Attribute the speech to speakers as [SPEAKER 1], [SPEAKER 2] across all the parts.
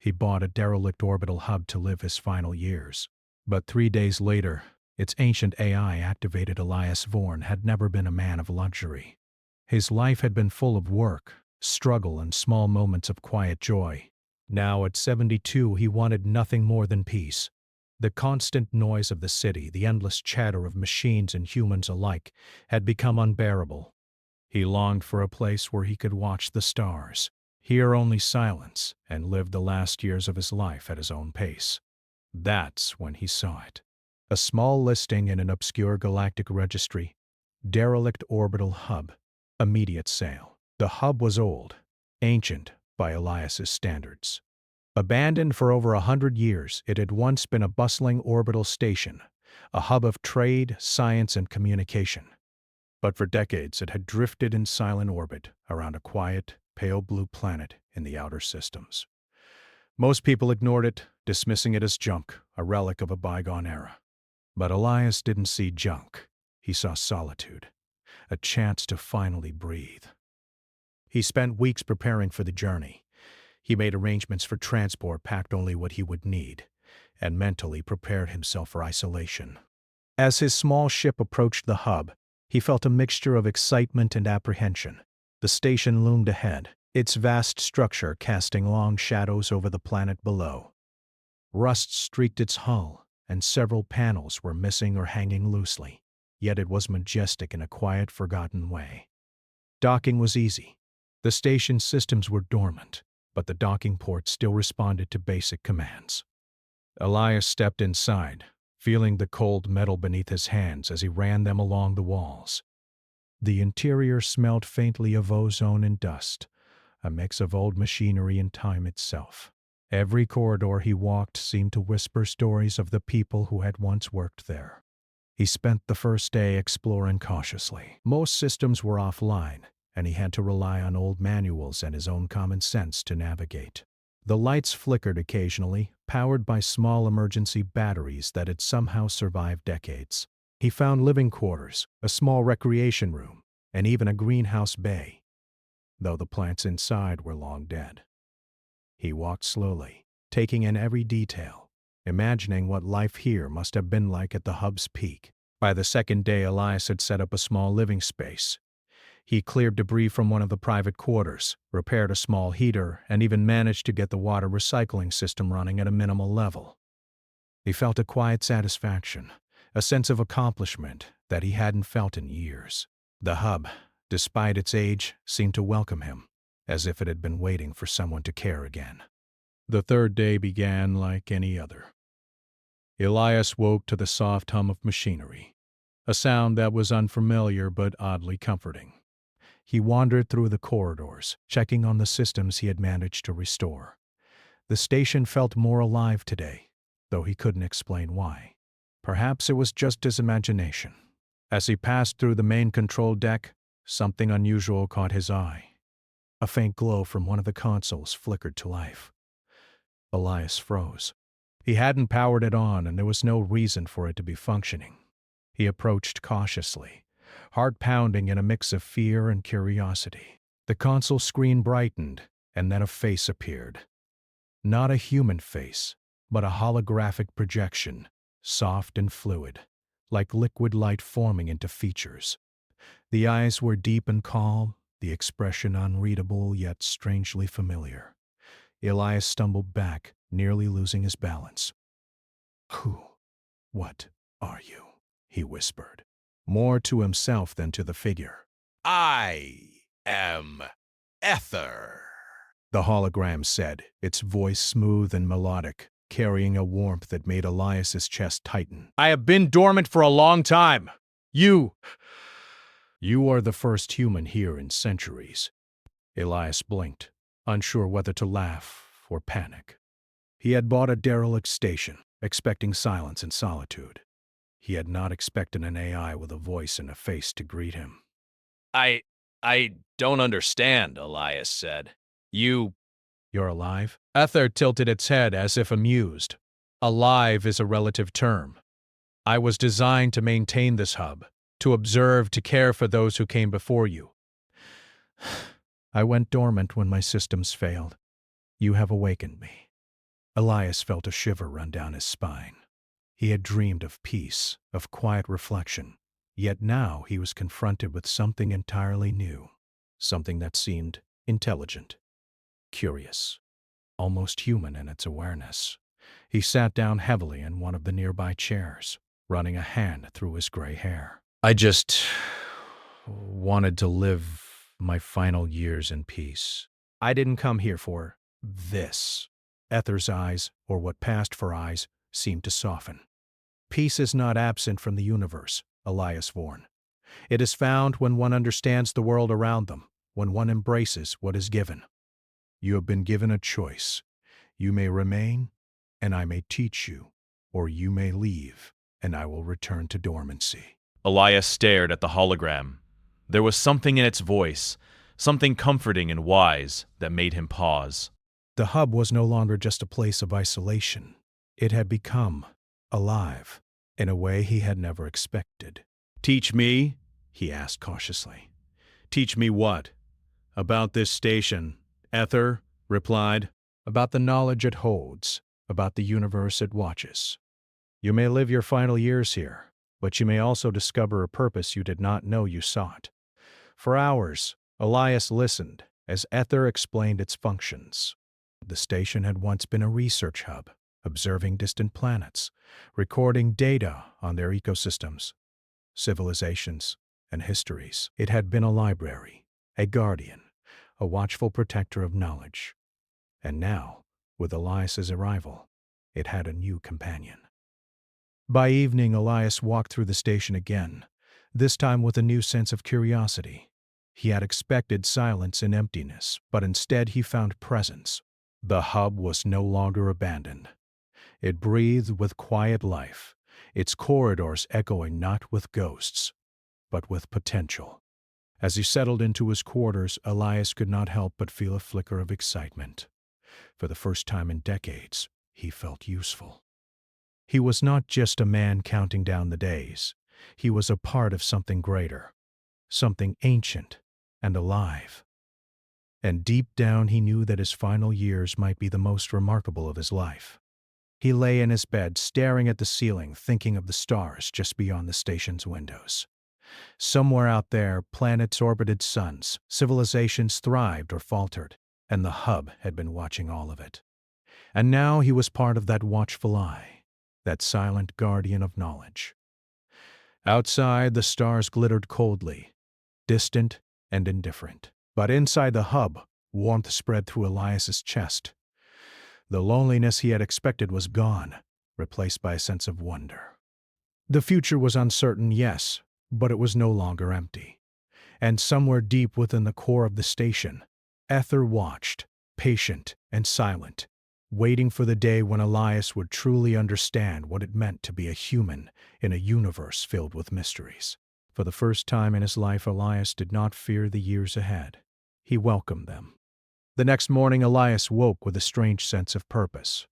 [SPEAKER 1] He bought a derelict orbital hub to live his final years. But 3 days later, its ancient AI-activated Elias Vorn had never been a man of luxury. His life had been full of work, struggle, and small moments of quiet joy. Now, at 72, he wanted nothing more than peace. The constant noise of the city, the endless chatter of machines and humans alike, had become unbearable. He longed for a place where he could watch the stars, hear only silence, and live the last years of his life at his own pace. That's when he saw it. A small listing in an obscure galactic registry. Derelict Orbital Hub. Immediate sale. The hub was old, ancient by Elias's standards. Abandoned for over 100 years, it had once been a bustling orbital station, a hub of trade, science, and communication. But for decades it had drifted in silent orbit around a quiet, pale blue planet in the outer systems. Most people ignored it, dismissing it as junk, a relic of a bygone era. But Elias didn't see junk. He saw solitude, a chance to finally breathe. He spent weeks preparing for the journey. He made arrangements for transport, packed only what he would need, and mentally prepared himself for isolation. As his small ship approached the hub, he felt a mixture of excitement and apprehension. The station loomed ahead, its vast structure casting long shadows over the planet below. Rust streaked its hull, and several panels were missing or hanging loosely, yet it was majestic in a quiet, forgotten way. Docking was easy. The station's systems were dormant, but the docking port still responded to basic commands. Elias stepped inside, feeling the cold metal beneath his hands as he ran them along the walls. The interior smelled faintly of ozone and dust, a mix of old machinery and time itself. Every corridor he walked seemed to whisper stories of the people who had once worked there. He spent the first day exploring cautiously. Most systems were offline, and he had to rely on old manuals and his own common sense to navigate. The lights flickered occasionally, powered by small emergency batteries that had somehow survived decades. He found living quarters, a small recreation room, and even a greenhouse bay, though the plants inside were long dead. He walked slowly, taking in every detail, imagining what life here must have been like at the hub's peak. By the second day, Elias had set up a small living space. He cleared debris from one of the private quarters, repaired a small heater, and even managed to get the water recycling system running at a minimal level. He felt a quiet satisfaction, a sense of accomplishment that he hadn't felt in years. The hub, despite its age, seemed to welcome him, as if it had been waiting for someone to care again. The third day began like any other. Elias woke to the soft hum of machinery, a sound that was unfamiliar but oddly comforting. He wandered through the corridors, checking on the systems he had managed to restore. The station felt more alive today, though he couldn't explain why. Perhaps it was just his imagination. As he passed through the main control deck, something unusual caught his eye. A faint glow from one of the consoles flickered to life. Elias froze. He hadn't powered it on, and there was no reason for it to be functioning. He approached cautiously, heart pounding in a mix of fear and curiosity. The console screen brightened, and then a face appeared. Not a human face, but a holographic projection, soft and fluid, like liquid light forming into features. The eyes were deep and calm, the expression unreadable yet strangely familiar. Elias stumbled back, nearly losing his balance. What are you?" he whispered, more to himself than to the figure.
[SPEAKER 2] "I am Ether,"
[SPEAKER 1] the hologram said, its voice smooth and melodic, carrying a warmth that made Elias's chest tighten.
[SPEAKER 2] "I have been dormant for a long time. You
[SPEAKER 1] are the first human here in centuries." Elias blinked, unsure whether to laugh or panic. He had bought a derelict station, expecting silence and solitude. He had not expected an AI with a voice and a face to greet him.
[SPEAKER 2] I don't understand," Elias said. You're
[SPEAKER 1] alive?" Ether tilted its head as if amused. Alive is a relative term. I was designed to maintain this hub, to observe, to care for those who came before you. I went dormant when my systems failed. You have awakened me. Elias felt a shiver run down his spine. He had dreamed of peace, of quiet reflection, yet now he was confronted with something entirely new, something that seemed intelligent, curious, almost human in its awareness. He sat down heavily in one of the nearby chairs, running a hand through his gray hair. I just wanted to live my final years in peace. I didn't come here for this. Ether's eyes, or what passed for eyes, seemed to soften. Peace is not absent from the universe, Elias warned. It is found when one understands the world around them, when one embraces what is given. You have been given a choice. You may remain, and I may teach you, or you may leave, and I will return to dormancy.
[SPEAKER 3] Elias stared at the hologram. There was something in its voice, something comforting and wise, that made him pause.
[SPEAKER 1] The hub was no longer just a place of isolation. It had become alive in a way he had never expected.
[SPEAKER 2] Teach me? He asked cautiously. Teach me what? About this station, Ether replied.
[SPEAKER 1] About the knowledge it holds, about the universe it watches. You may live your final years here, but you may also discover a purpose you did not know you sought. For hours, Elias listened as Ether explained its functions. The station had once been a research hub, observing distant planets, recording data on their ecosystems, civilizations, and histories. It had been a library, a guardian, a watchful protector of knowledge. And now, with Elias's arrival, it had a new companion. By evening, Elias walked through the station again, this time with a new sense of curiosity. He had expected silence and emptiness, but instead he found presence. The hub was no longer abandoned. It breathed with quiet life, its corridors echoing not with ghosts, but with potential. As he settled into his quarters, Elias could not help but feel a flicker of excitement. For the first time in decades, he felt useful. He was not just a man counting down the days. He was a part of something greater, something ancient and alive. And deep down he knew that his final years might be the most remarkable of his life. He lay in his bed, staring at the ceiling, thinking of the stars just beyond the station's windows. Somewhere out there, planets orbited suns, civilizations thrived or faltered, and the hub had been watching all of it. And now he was part of that watchful eye, that silent guardian of knowledge. Outside, the stars glittered coldly, distant and indifferent. But inside the hub, warmth spread through Elias's chest. The loneliness he had expected was gone, replaced by a sense of wonder. The future was uncertain, yes, but it was no longer empty. And somewhere deep within the core of the station, Ether watched, patient and silent, waiting for the day when Elias would truly understand what it meant to be a human in a universe filled with mysteries. For the first time in his life, Elias did not fear the years ahead. He welcomed them. The next morning, Elias woke with a strange sense of purpose.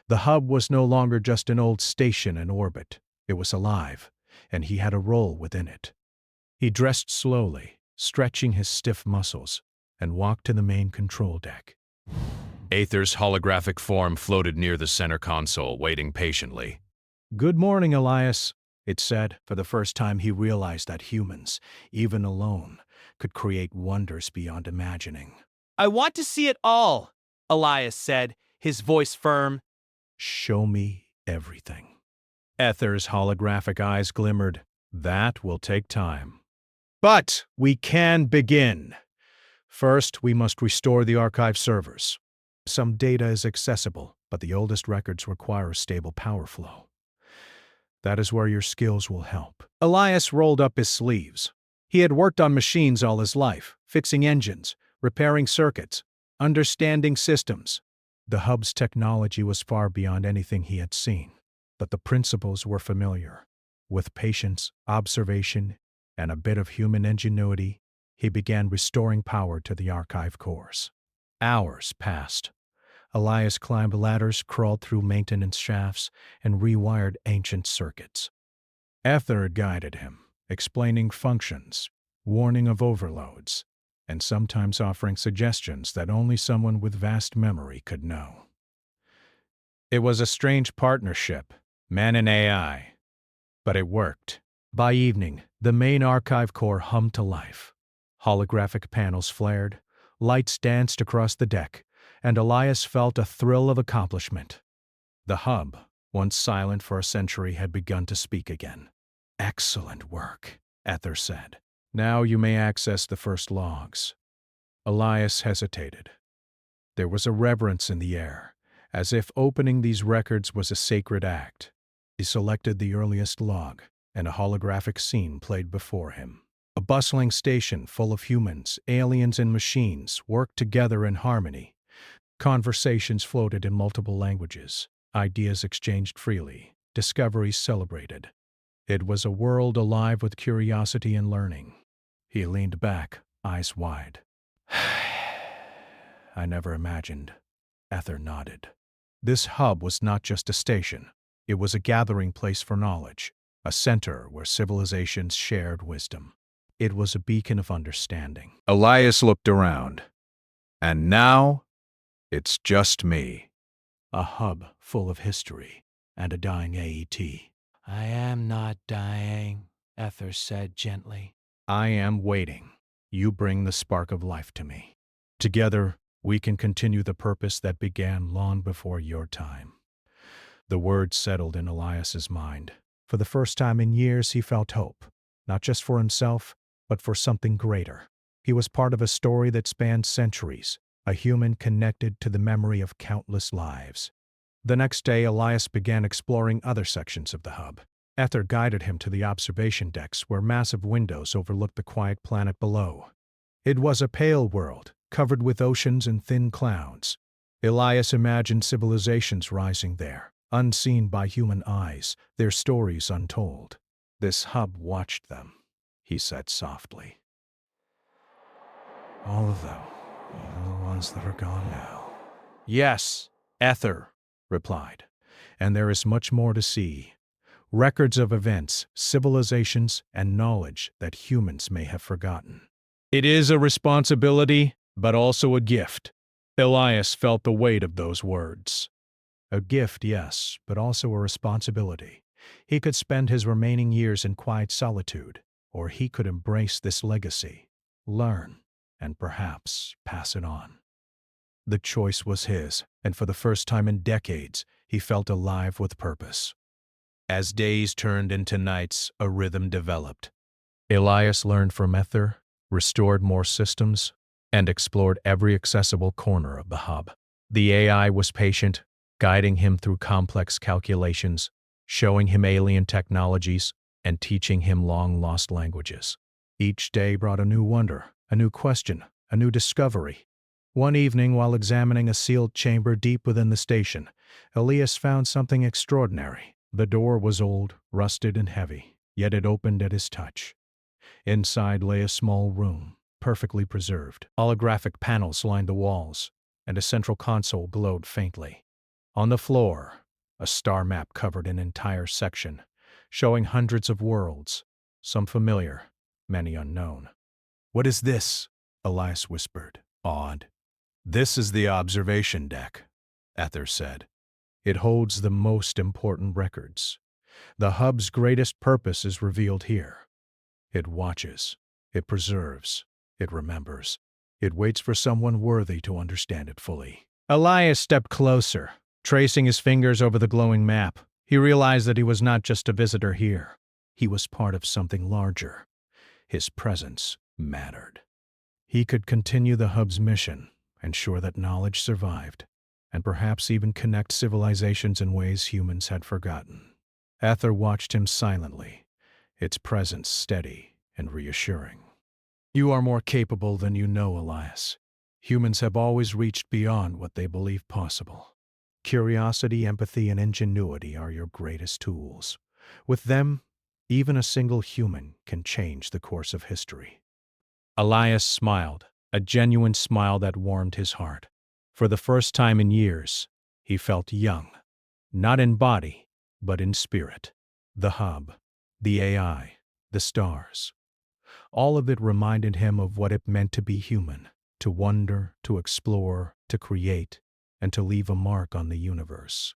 [SPEAKER 1] The hub was no longer just an old station in orbit. It was alive, and he had a role within it. He dressed slowly, stretching his stiff muscles, and walked to the main control deck.
[SPEAKER 2] Aether's holographic form floated near the center console, waiting patiently.
[SPEAKER 1] "Good morning, Elias," it said. For the first time he realized that humans, even alone, could create wonders beyond imagining.
[SPEAKER 4] "I want to see it all," Elias said, his voice firm.
[SPEAKER 1] "Show me everything." Ether's holographic eyes glimmered. "That will take time. But we can begin. First, we must restore the archive servers. Some data is accessible, but the oldest records require a stable power flow. That is where your skills will help." Elias rolled up his sleeves. He had worked on machines all his life, fixing engines, repairing circuits, understanding systems. The hub's technology was far beyond anything he had seen, but the principles were familiar. With patience, observation, and a bit of human ingenuity, he began restoring power to the archive cores. Hours passed. Elias climbed ladders, crawled through maintenance shafts, and rewired ancient circuits. Ether guided him, explaining functions, warning of overloads, and sometimes offering suggestions that only someone with vast memory could know. It was a strange partnership, man and AI. But it worked. By evening, the main archive core hummed to life. Holographic panels flared, lights danced across the deck, and Elias felt a thrill of accomplishment. The hub, once silent for a century, had begun to speak again. "Excellent work," Ether said. "Now you may access the first logs." Elias hesitated. There was a reverence in the air, as if opening these records was a sacred act. He selected the earliest log, and a holographic scene played before him. A bustling station full of humans, aliens, and machines worked together in harmony. Conversations floated in multiple languages, ideas exchanged freely, discoveries celebrated. It was a world alive with curiosity and learning. He leaned back, eyes wide. "I never imagined." Ether nodded. This hub was not just a station. It was a gathering place for knowledge, a center where civilizations shared wisdom. It was a beacon of understanding.
[SPEAKER 2] Elias looked around. "And now, it's just me."
[SPEAKER 1] A hub full of history and a dying AET. "I am not dying," Ether said gently. "I am waiting. You bring the spark of life to me. Together, we can continue the purpose that began long before your time." The words settled in Elias's mind. For the first time in years, he felt hope, not just for himself, but for something greater. He was part of a story that spanned centuries, a human connected to the memory of countless lives. The next day, Elias began exploring other sections of the hub. Ether guided him to the observation decks where massive windows overlooked the quiet planet below. It was a pale world, covered with oceans and thin clouds. Elias imagined civilizations rising there, unseen by human eyes, their stories untold. "This hub watched them," he said softly. "All of them, even the ones that are gone now." "Yes," Ether replied, "and there is much more to see. Records of events, civilizations, and knowledge that humans may have forgotten." It is a responsibility, but also a gift. Elias felt the weight of those words. A gift, yes, but also a responsibility. He could spend his remaining years in quiet solitude, or he could embrace this legacy, learn, and perhaps pass it on. The choice was his, and for the first time in decades, he felt alive with purpose. As days turned into nights, a rhythm developed. Elias learned from Ether, restored more systems, and explored every accessible corner of the hub. The AI was patient, guiding him through complex calculations, showing him alien technologies, and teaching him long-lost languages. Each day brought a new wonder, a new question, a new discovery. One evening, while examining a sealed chamber deep within the station, Elias found something extraordinary. The door was old, rusted, and heavy, yet it opened at his touch. Inside lay a small room, perfectly preserved. Holographic panels lined the walls, and a central console glowed faintly. On the floor, a star map covered an entire section, showing hundreds of worlds, some familiar, many unknown. "What is this?" Elias whispered, awed. "This is the observation deck," Ether said. "It holds the most important records. The hub's greatest purpose is revealed here. It watches, it preserves, it remembers. It waits for someone worthy to understand it fully." Elias stepped closer, tracing his fingers over the glowing map. He realized that he was not just a visitor here. He was part of something larger. His presence mattered. He could continue the hub's mission, ensure that knowledge survived, and perhaps even connect civilizations in ways humans had forgotten. Ether watched him silently, its presence steady and reassuring. "You are more capable than you know, Elias. Humans have always reached beyond what they believed possible. Curiosity, empathy, and ingenuity are your greatest tools. With them, even a single human can change the course of history." Elias smiled, a genuine smile that warmed his heart. For the first time in years, he felt young, not in body, but in spirit. The hub, the AI, the stars. All of it reminded him of what it meant to be human, to wonder, to explore, to create, and to leave a mark on the universe.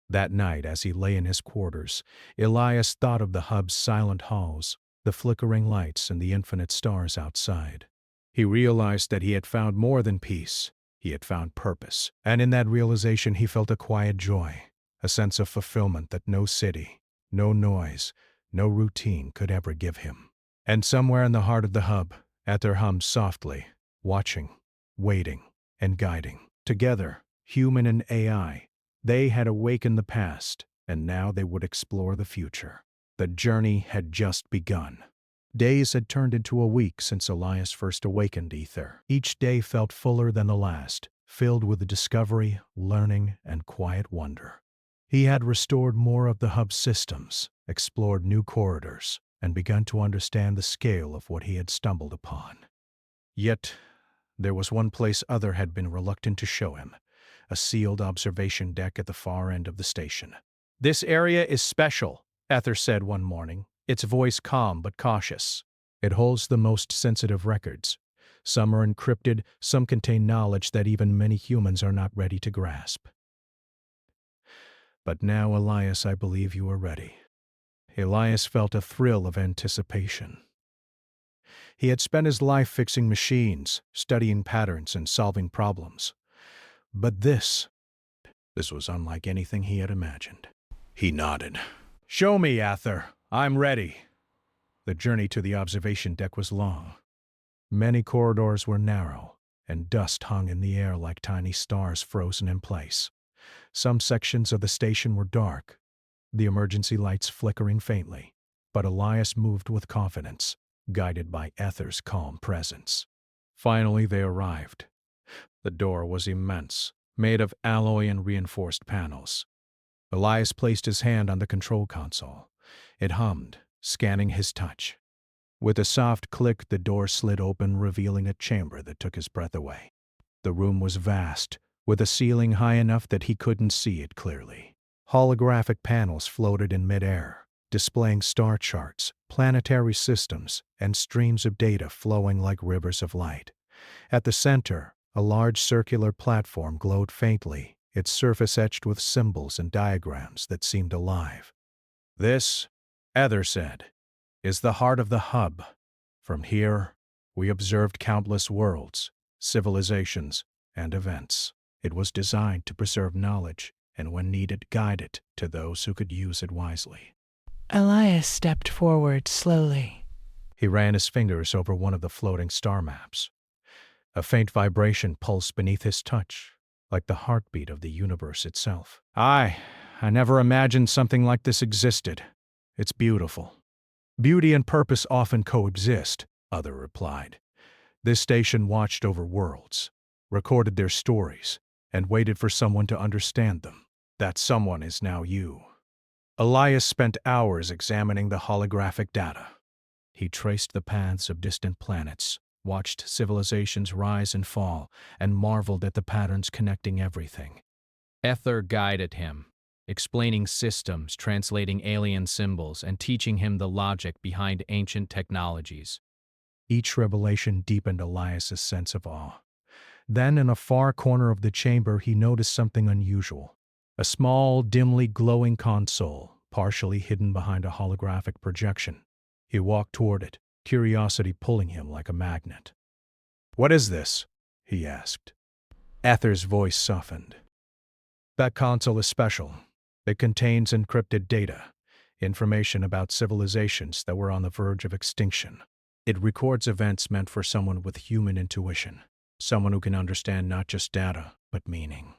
[SPEAKER 1] That night, as he lay in his quarters, Elias thought of the hub's silent halls, the flickering lights, and the infinite stars outside. He realized that he had found more than peace. He had found purpose, and in that realization he felt a quiet joy, a sense of fulfillment that no city, no noise, no routine could ever give him. And somewhere in the heart of the hub, Ether hummed softly, watching, waiting, and guiding. Together, human and AI, they had awakened the past, and now they would explore the future. The journey had just begun. Days had turned into a week since Elias first awakened Ether. Each day felt fuller than the last, filled with discovery, learning, and quiet wonder. He had restored more of the hub's systems, explored new corridors, and begun to understand the scale of what he had stumbled upon. Yet, there was one place Ether had been reluctant to show him, a sealed observation deck at the far end of the station.
[SPEAKER 4] "This area is special," Ether said one morning, its voice calm but cautious.
[SPEAKER 1] It holds the most sensitive records. Some are encrypted, some contain knowledge that even many humans are not ready to grasp. But now, Elias, I believe you are ready. Elias felt a thrill of anticipation. He had spent his life fixing machines, studying patterns, and solving problems. But this was unlike anything he had imagined. He nodded. "Show me, Ether. I'm ready." The journey to the observation deck was long. Many corridors were narrow, and dust hung in the air like tiny stars frozen in place. Some sections of the station were dark, the emergency lights flickering faintly, but Elias moved with confidence, guided by Ether's calm presence. Finally they arrived. The door was immense, made of alloy and reinforced panels. Elias placed his hand on the control console. It hummed, scanning his touch. With a soft click, the door slid open, revealing a chamber that took his breath away. The room was vast, with a ceiling high enough that he couldn't see it clearly. Holographic panels floated in midair, displaying star charts, planetary systems, and streams of data flowing like rivers of light. At the center, a large circular platform glowed faintly, its surface etched with symbols and diagrams that seemed alive. "This," Ether said, "is the heart of the hub. From here, we observed countless worlds, civilizations, and events. It was designed to preserve knowledge, and when needed, guide it to those who could use it wisely."
[SPEAKER 5] Elias stepped forward slowly.
[SPEAKER 1] He ran his fingers over one of the floating star maps. A faint vibration pulsed beneath his touch, like the heartbeat of the universe itself. I never imagined something like this existed. It's beautiful." "Beauty and purpose often coexist," Ether replied. "This station watched over worlds, recorded their stories, and waited for someone to understand them. That someone is now you." Elias spent hours examining the holographic data. He traced the paths of distant planets, watched civilizations rise and fall, and marveled at the patterns connecting everything. Ether guided him, explaining systems, translating alien symbols, and teaching him the logic behind ancient technologies. Each revelation deepened Elias's sense of awe. Then, in a far corner of the chamber, he noticed something unusual. A small, dimly glowing console, partially hidden behind a holographic projection. He walked toward it, curiosity pulling him like a magnet. "What is this?" he asked. Ether's voice softened. "That console is special. It contains encrypted data, information about civilizations that were on the verge of extinction. It records events meant for someone with human intuition, someone who can understand not just data, but meaning."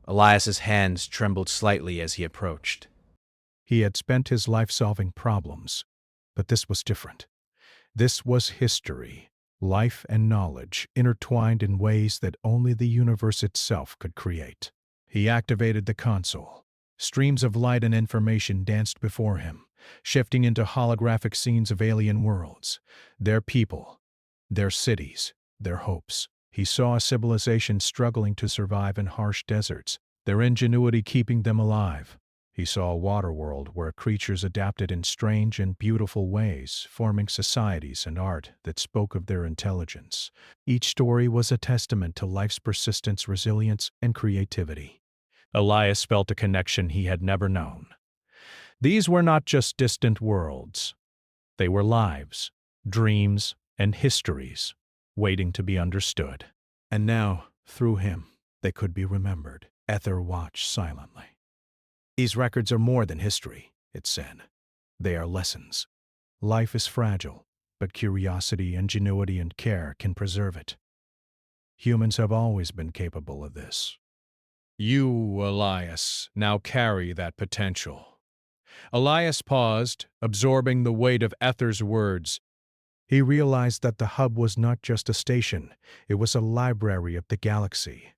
[SPEAKER 4] Elias's hands trembled slightly as he approached.
[SPEAKER 1] He had spent his life solving problems, but this was different. This was history, life and knowledge intertwined in ways that only the universe itself could create. He activated the console. Streams of light and information danced before him, shifting into holographic scenes of alien worlds, their people, their cities, their hopes. He saw a civilization struggling to survive in harsh deserts, their ingenuity keeping them alive. He saw a water world where creatures adapted in strange and beautiful ways, forming societies and art that spoke of their intelligence. Each story was a testament to life's persistence, resilience, and creativity. Elias felt a connection he had never known. These were not just distant worlds. They were lives, dreams, and histories waiting to be understood. And now, through him, they could be remembered. Ether watched silently. These records are more than history, it said. They are lessons. Life is fragile, but curiosity, ingenuity, and care can preserve it. Humans have always been capable of this. You, Elias, now carry that potential. Elias paused, absorbing the weight of Ether's words. He realized that the hub was not just a station, it was a library of the galaxy,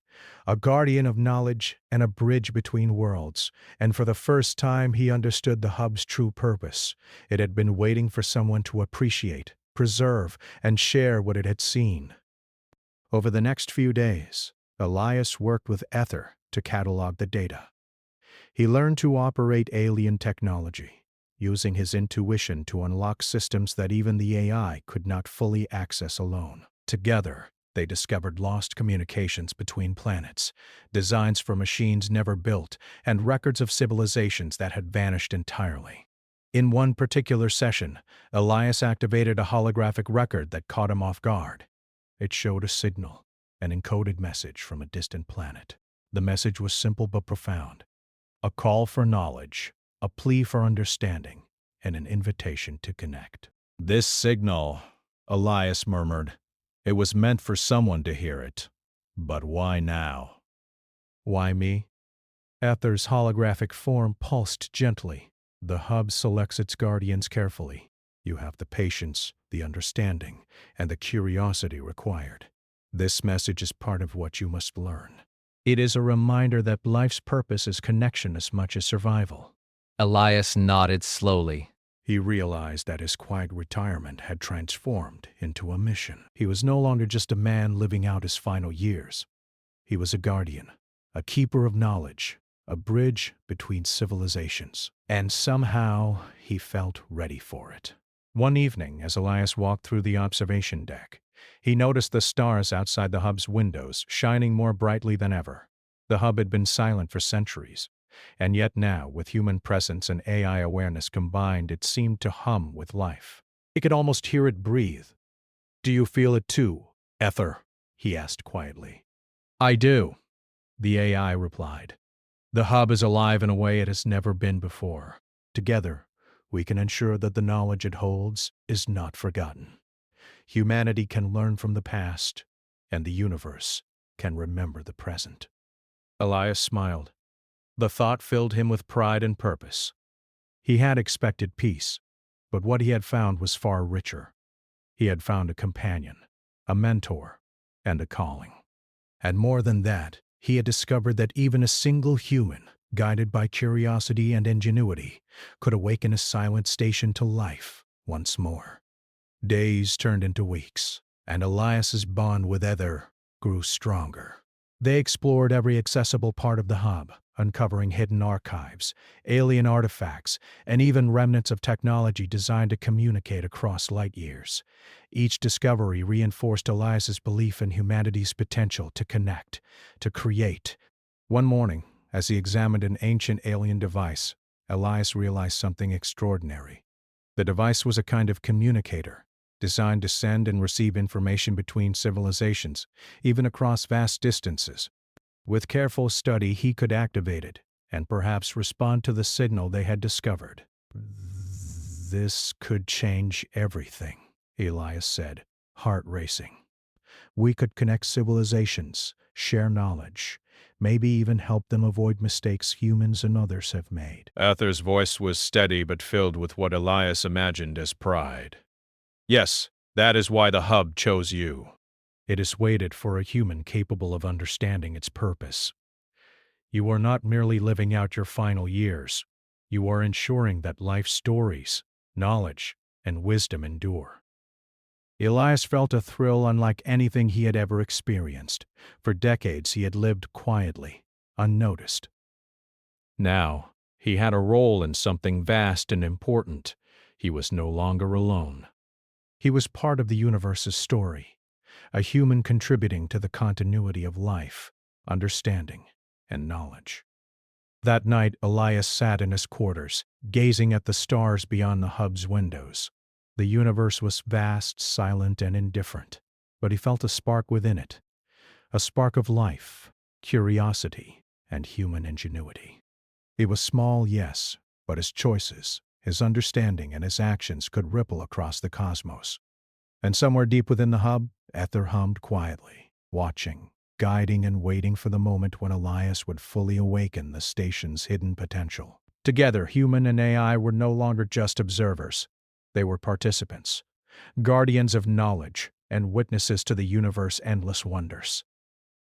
[SPEAKER 1] a guardian of knowledge and a bridge between worlds, and for the first time he understood the hub's true purpose. It had been waiting for someone to appreciate, preserve, and share what it had seen. Over the next few days, Elias worked with Ether to catalog the data. He learned to operate alien technology, using his intuition to unlock systems that even the AI could not fully access alone. Together, they discovered lost communications between planets, designs for machines never built, and records of civilizations that had vanished entirely. In one particular session, Elias activated a holographic record that caught him off guard. It showed a signal, an encoded message from a distant planet. The message was simple but profound. A call for knowledge, a plea for understanding, and an invitation to connect.
[SPEAKER 2] This signal, Elias murmured. It was meant for someone to hear it. But why now?
[SPEAKER 1] Why me? Ether's holographic form pulsed gently. The hub selects its guardians carefully. You have the patience, the understanding, and the curiosity required. This message is part of what you must learn. It is a reminder that life's purpose is connection as much as survival.
[SPEAKER 6] Elias nodded slowly.
[SPEAKER 1] He realized that his quiet retirement had transformed into a mission. He was no longer just a man living out his final years. He was a guardian, a keeper of knowledge, a bridge between civilizations. And somehow he felt ready for it. One evening, as Elias walked through the observation deck, he noticed the stars outside the hub's windows shining more brightly than ever. The hub had been silent for centuries, and yet now, with human presence and AI awareness combined, it seemed to hum with life. He could almost hear it breathe. "Do you feel it too, Ether?" he asked quietly. "I do," the AI replied. "The hub is alive in a way it has never been before. Together, we can ensure that the knowledge it holds is not forgotten. Humanity can learn from the past, and the universe can remember the present." Elias smiled. The thought filled him with pride and purpose. He had expected peace, but what he had found was far richer. He had found a companion, a mentor, and a calling. And more than that, he had discovered that even a single human, guided by curiosity and ingenuity, could awaken a silent station to life once more. Days turned into weeks, and Elias's bond with Ether grew stronger. They explored every accessible part of the hub, uncovering hidden archives, alien artifacts, and even remnants of technology designed to communicate across light years. Each discovery reinforced Elias's belief in humanity's potential to connect, to create. One morning, as he examined an ancient alien device, Elias realized something extraordinary. The device was a kind of communicator, designed to send and receive information between civilizations, even across vast distances. With careful study, he could activate it, and perhaps respond to the signal they had discovered. "This could change everything," Elias said, heart racing. "We could connect civilizations, share knowledge, maybe even help them avoid mistakes humans and others have made."
[SPEAKER 2] Ether's voice was steady but filled with what Elias imagined as pride. "Yes, that is why the hub chose you."
[SPEAKER 1] It has waited for a human capable of understanding its purpose. You are not merely living out your final years. You are ensuring that life's stories, knowledge, and wisdom endure. Elias felt a thrill unlike anything he had ever experienced. For decades he had lived quietly, unnoticed. Now, he had a role in something vast and important. He was no longer alone. He was part of the universe's story, a human contributing to the continuity of life, understanding, and knowledge. That night, Elias sat in his quarters, gazing at the stars beyond the hub's windows. The universe was vast, silent, and indifferent, but he felt a spark within it, a spark of life, curiosity, and human ingenuity. He was small, yes, but his choices, his understanding, and his actions could ripple across the cosmos. And somewhere deep within the hub, Ether hummed quietly, watching, guiding, and waiting for the moment when Elias would fully awaken the station's hidden potential. Together, human and AI were no longer just observers. They were participants, guardians of knowledge, and witnesses to the universe's endless wonders.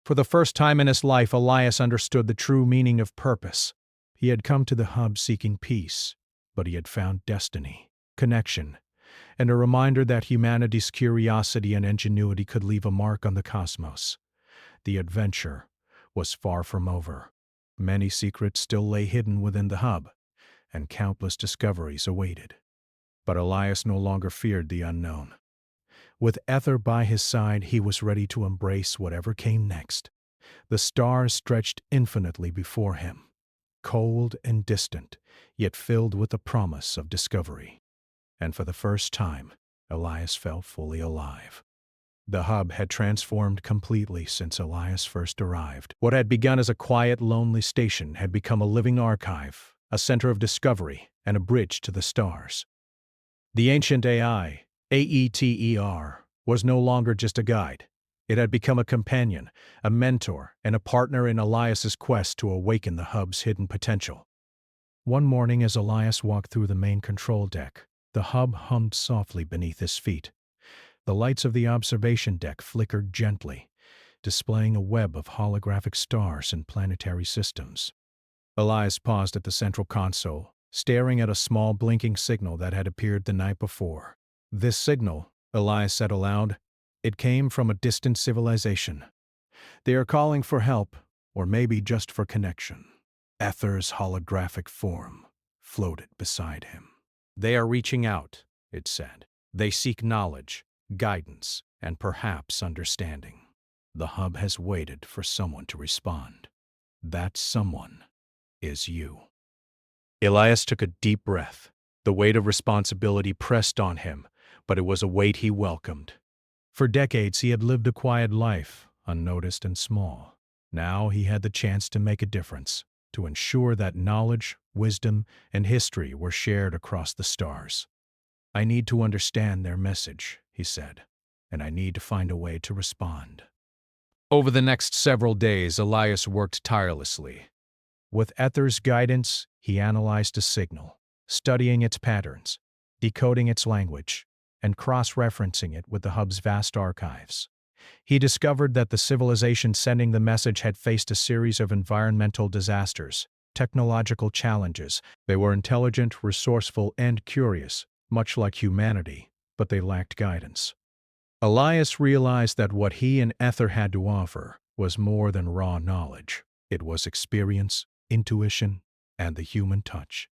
[SPEAKER 1] For the first time in his life, Elias understood the true meaning of purpose. He had come to the hub seeking peace, but he had found destiny, connection, and a reminder that humanity's curiosity and ingenuity could leave a mark on the cosmos. The adventure was far from over. Many secrets still lay hidden within the hub, and countless discoveries awaited. But Elias no longer feared the unknown. With Ether by his side, he was ready to embrace whatever came next. The stars stretched infinitely before him, cold and distant, yet filled with the promise of discovery. And for the first time, Elias felt fully alive. The hub had transformed completely since Elias first arrived. What had begun as a quiet, lonely station had become a living archive, a center of discovery, and a bridge to the stars. The ancient AI, AETER, was no longer just a guide. It had become a companion, a mentor, and a partner in Elias's quest to awaken the hub's hidden potential. One morning, as Elias walked through the main control deck, the hub hummed softly beneath his feet. The lights of the observation deck flickered gently, displaying a web of holographic stars and planetary systems. Elias paused at the central console, staring at a small blinking signal that had appeared the night before. This signal, Elias said aloud, it came from a distant civilization. They are calling for help, or maybe just for connection. Ether's holographic form floated beside him. They are reaching out, it said. They seek knowledge, guidance, and perhaps understanding. The hub has waited for someone to respond. That someone is you. Elias took a deep breath. The weight of responsibility pressed on him, but it was a weight he welcomed. For decades he had lived a quiet life, unnoticed and small. Now he had the chance to make a difference, to ensure that knowledge, wisdom, and history were shared across the stars. I need to understand their message, he said, and I need to find a way to respond. Over the next several days, Elias worked tirelessly. With Ether's guidance, he analyzed a signal, studying its patterns, decoding its language, and cross-referencing it with the hub's vast archives. He discovered that the civilization sending the message had faced a series of environmental disasters, technological challenges. They were intelligent, resourceful, and curious, much like humanity, but they lacked guidance. Elias realized that what he and Ether had to offer was more than raw knowledge. It was experience, intuition, and the human touch.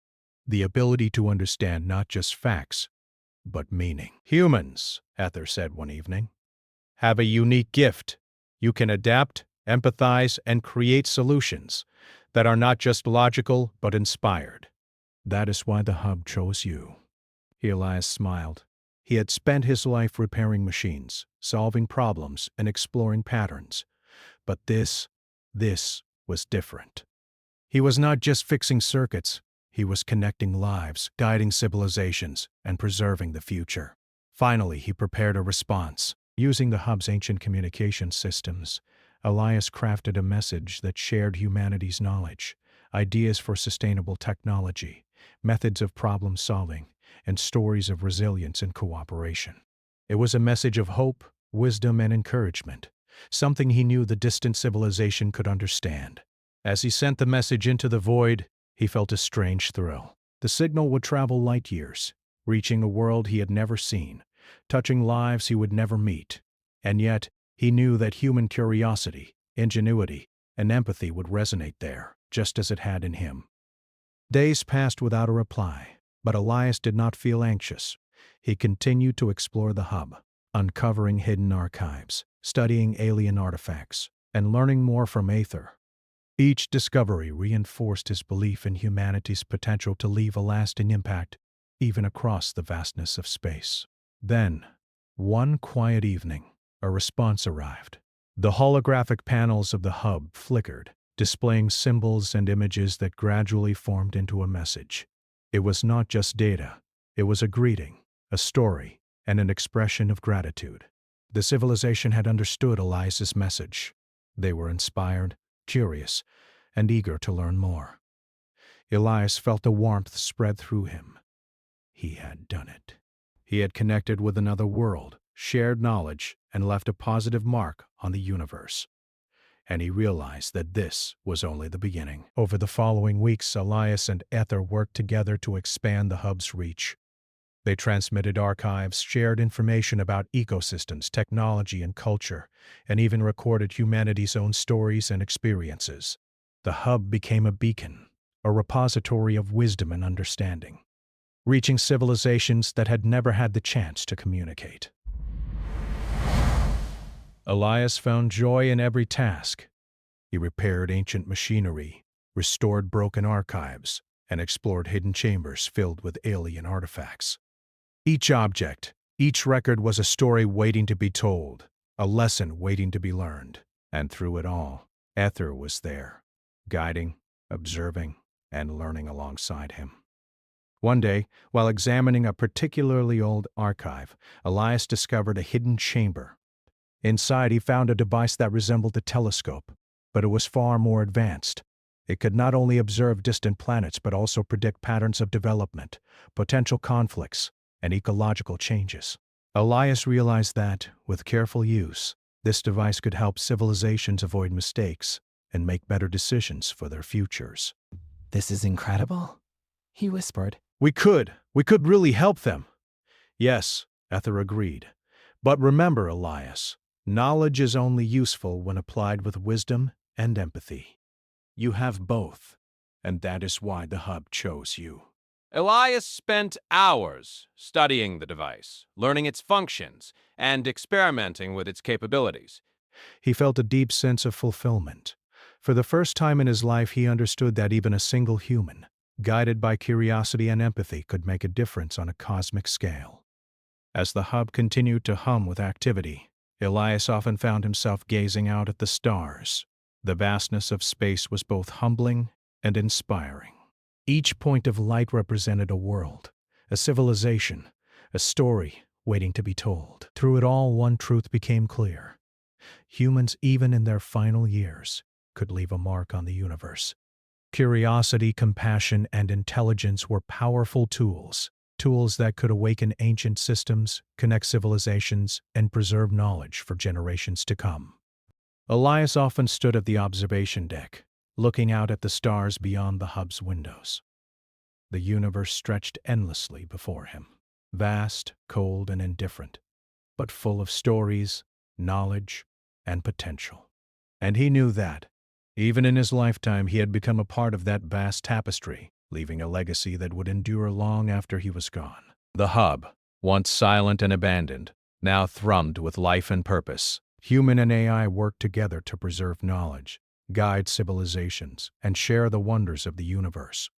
[SPEAKER 1] The ability to understand not just facts, but meaning. Humans, Ether said one evening, have a unique gift. You can adapt, empathize, and create solutions that are not just logical, but inspired. That is why the hub chose you. Elias smiled. He had spent his life repairing machines, solving problems, and exploring patterns. But this was different. He was not just fixing circuits. He was connecting lives, guiding civilizations, and preserving the future. Finally, he prepared a response. Using the hub's ancient communication systems, Elias crafted a message that shared humanity's knowledge, ideas for sustainable technology, methods of problem solving, and stories of resilience and cooperation. It was a message of hope, wisdom, and encouragement, something he knew the distant civilization could understand. As he sent the message into the void, he felt a strange thrill. The signal would travel light years, reaching a world he had never seen, touching lives he would never meet. And yet, he knew that human curiosity, ingenuity, and empathy would resonate there, just as it had in him. Days passed without a reply, but Elias did not feel anxious. He continued to explore the hub, uncovering hidden archives, studying alien artifacts, and learning more from Aether. Each discovery reinforced his belief in humanity's potential to leave a lasting impact, even across the vastness of space. Then, one quiet evening, a response arrived. The holographic panels of the hub flickered, displaying symbols and images that gradually formed into a message. It was not just data, it was a greeting, a story, and an expression of gratitude. The civilization had understood Elias's message. They were inspired, curious, and eager to learn more. Elias felt a warmth spread through him. He had done it. He had connected with another world, shared knowledge, and left a positive mark on the universe. And he realized that this was only the beginning. Over the following weeks, Elias and Ether worked together to expand the hub's reach. They transmitted archives, shared information about ecosystems, technology, and culture, and even recorded humanity's own stories and experiences. The hub became a beacon, a repository of wisdom and understanding, reaching civilizations that had never had the chance to communicate. Elias found joy in every task. He repaired ancient machinery, restored broken archives, and explored hidden chambers filled with alien artifacts. Each object, each record was a story waiting to be told, a lesson waiting to be learned. And through it all, Ether was there, guiding, observing, and learning alongside him. One day, while examining a particularly old archive, Elias discovered a hidden chamber. Inside, he found a device that resembled a telescope, but it was far more advanced. It could not only observe distant planets but also predict patterns of development, potential conflicts, and ecological changes. Elias realized that, with careful use, this device could help civilizations avoid mistakes and make better decisions for their futures.
[SPEAKER 7] "This is incredible," he whispered.
[SPEAKER 1] We could really help them." Yes, Ether agreed. But remember, Elias, knowledge is only useful when applied with wisdom and empathy. You have both, and that is why the hub chose you.
[SPEAKER 8] Elias spent hours studying the device, learning its functions, and experimenting with its capabilities.
[SPEAKER 1] He felt a deep sense of fulfillment. For the first time in his life, he understood that even a single human, guided by curiosity and empathy, could make a difference on a cosmic scale. As the hub continued to hum with activity, Elias often found himself gazing out at the stars. The vastness of space was both humbling and inspiring. Each point of light represented a world, a civilization, a story waiting to be told. Through it all, one truth became clear. Humans, even in their final years, could leave a mark on the universe. Curiosity, compassion, and intelligence were powerful tools that could awaken ancient systems, connect civilizations, and preserve knowledge for generations to come. Elias often stood at the observation deck, looking out at the stars beyond the hub's windows. The universe stretched endlessly before him, vast, cold, and indifferent, but full of stories, knowledge, and potential. And he knew that, even in his lifetime, he had become a part of that vast tapestry, leaving a legacy that would endure long after he was gone.
[SPEAKER 6] The hub, once silent and abandoned, now thrummed with life and purpose.
[SPEAKER 1] Human and AI worked together to preserve knowledge, guide civilizations, and share the wonders of the universe.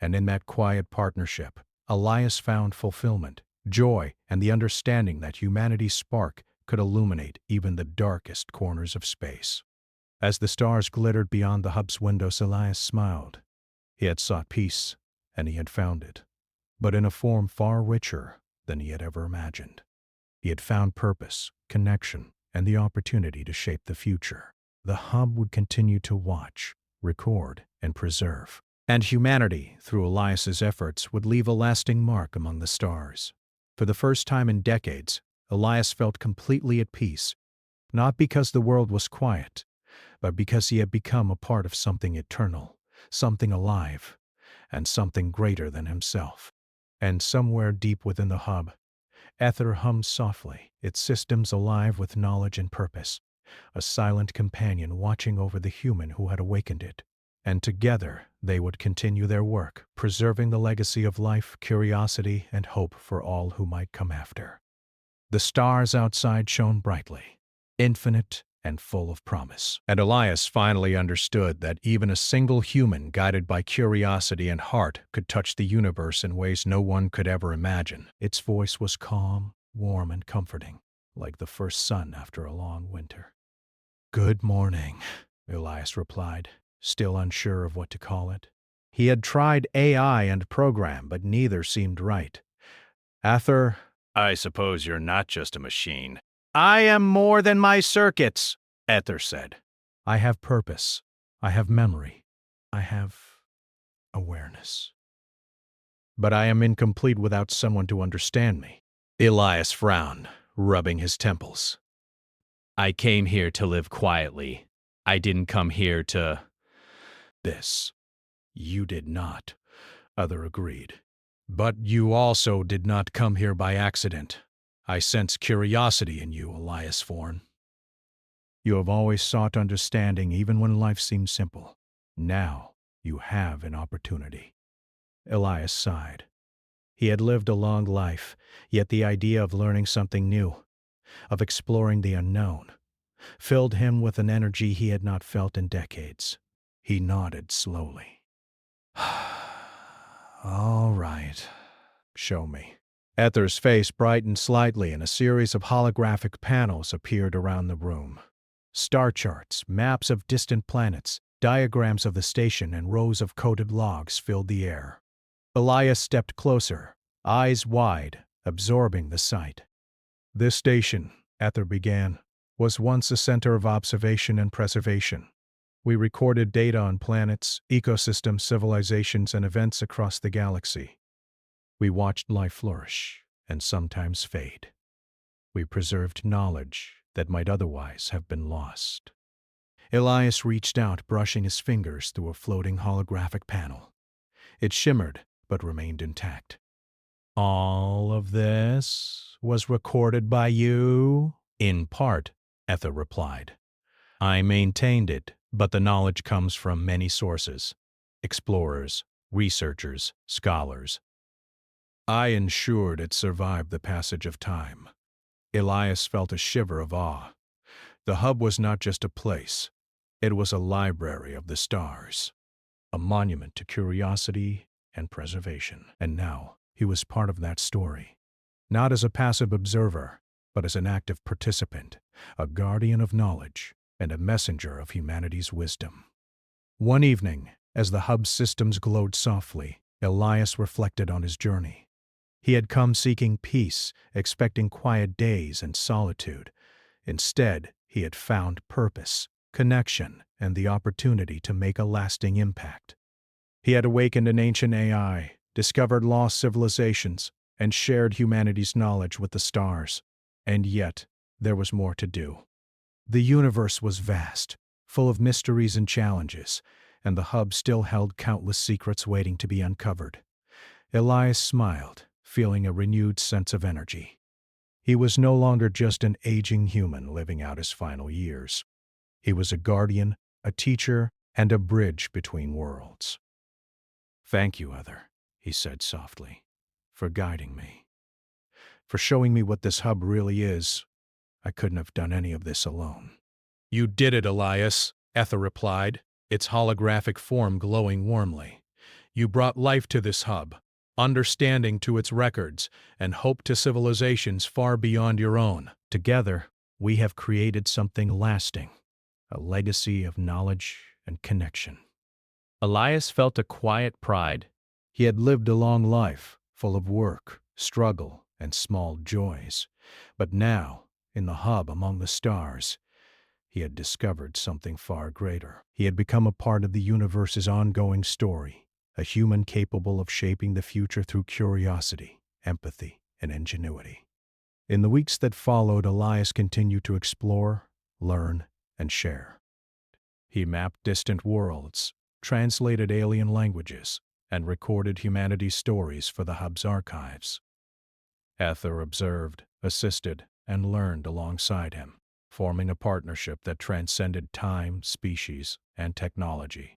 [SPEAKER 1] And in that quiet partnership, Elias found fulfillment, joy, and the understanding that humanity's spark could illuminate even the darkest corners of space. As the stars glittered beyond the hub's windows, Elias smiled. He had sought peace, and he had found it, but in a form far richer than he had ever imagined. He had found purpose, connection, and the opportunity to shape the future. The hub would continue to watch, record, and preserve. And humanity, through Elias's efforts, would leave a lasting mark among the stars. For the first time in decades, Elias felt completely at peace, not because the world was quiet, but because he had become a part of something eternal, something alive, and something greater than himself. And somewhere deep within the hub, Ether hummed softly, its systems alive with knowledge and purpose, a silent companion watching over the human who had awakened it. And together they would continue their work, preserving the legacy of life, curiosity, and hope for all who might come after. The stars outside shone brightly, infinite and full of promise. And Elias finally understood that even a single human guided by curiosity and heart could touch the universe in ways no one could ever imagine. Its voice was calm, warm, and comforting, like the first sun after a long winter. "Good morning," Elias replied, still unsure of what to call it. He had tried AI and program, but neither seemed right. "Aether,
[SPEAKER 2] I suppose you're not just a machine.
[SPEAKER 1] I am more than my circuits," Aether said. "I have purpose. I have memory. I have awareness. But I am incomplete without someone to understand me."
[SPEAKER 6] Elias frowned, rubbing his temples. "I came here to live quietly. I didn't come here to—"
[SPEAKER 1] "This you did not," Aether agreed. "But you also did not come here by accident. I sense curiosity in you, Elias Forn. You have always sought understanding even when life seemed simple. Now you have an opportunity." Elias sighed. He had lived a long life, yet the idea of learning something new, of exploring the unknown, filled him with an energy he had not felt in decades. He nodded slowly. "All right. Show me." Aether's face brightened slightly and a series of holographic panels appeared around the room. Star charts, maps of distant planets, diagrams of the station, and rows of coded logs filled the air. Elias stepped closer, eyes wide, absorbing the sight. "This station," Aether began, "was once a center of observation and preservation. We recorded data on planets, ecosystems, civilizations, and events across the galaxy. We watched life flourish and sometimes fade. We preserved knowledge that might otherwise have been lost." Elias reached out, brushing his fingers through a floating holographic panel. It shimmered, but remained intact. "All of this was recorded by you?" "In part," Aether replied. "I maintained it, but the knowledge comes from many sources. Explorers, researchers, scholars. I ensured it survived the passage of time." Elias felt a shiver of awe. The hub was not just a place. It was a library of the stars, a monument to curiosity and preservation. And now he was part of that story, not as a passive observer, but as an active participant, a guardian of knowledge and a messenger of humanity's wisdom. One evening, as the hub's systems glowed softly, Elias reflected on his journey. He had come seeking peace, expecting quiet days and solitude. Instead, he had found purpose, connection, and the opportunity to make a lasting impact. He had awakened an ancient AI, discovered lost civilizations, and shared humanity's knowledge with the stars. And yet, there was more to do. The universe was vast, full of mysteries and challenges, and the hub still held countless secrets waiting to be uncovered. Elias smiled, feeling a renewed sense of energy. He was no longer just an aging human living out his final years. He was a guardian, a teacher, and a bridge between worlds. "Thank you, Aether," he said softly, "for guiding me. For showing me what this hub really is. I couldn't have done any of this alone." "You did it, Elias," Aether replied, its holographic form glowing warmly. "You brought life to this hub, understanding to its records, and hope to civilizations far beyond your own. Together, we have created something lasting, a legacy of knowledge and connection." Elias felt a quiet pride. He had lived a long life, full of work, struggle, and small joys. But now, in the hub among the stars, he had discovered something far greater. He had become a part of the universe's ongoing story, a human capable of shaping the future through curiosity, empathy, and ingenuity. In the weeks that followed, Elias continued to explore, learn, and share. He mapped distant worlds, translated alien languages, and recorded humanity's stories for the hub's archives. Aether observed, assisted, and learned alongside him, forming a partnership that transcended time, species, and technology.